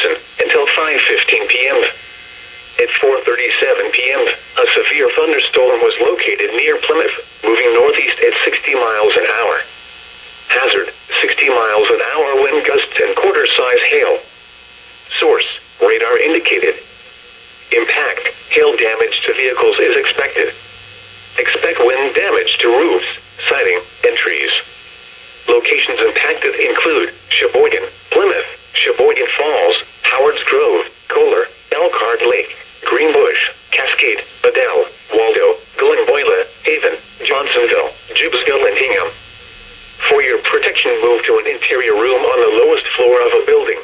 Johnson until 5:15 p.m. At 4:37 p.m., a severe thunderstorm was located near Plymouth, moving northeast at 60 miles an hour. Hazard, 60 miles an hour wind gusts and quarter-size hail. Source, radar indicated. Impact, hail damage to vehicles is expected. Expect wind damage to roofs, siding, and trees. Locations impacted include Sheboygan, Plymouth, Sheboygan Falls, Howard's Grove, Kohler, Elkhart Lake, Greenbush, Cascade, Adel, Waldo, Glenboyle, Haven, Johnsonville, Gibbsville, and Hingham. For your protection, move to an interior room on the lowest floor of a building.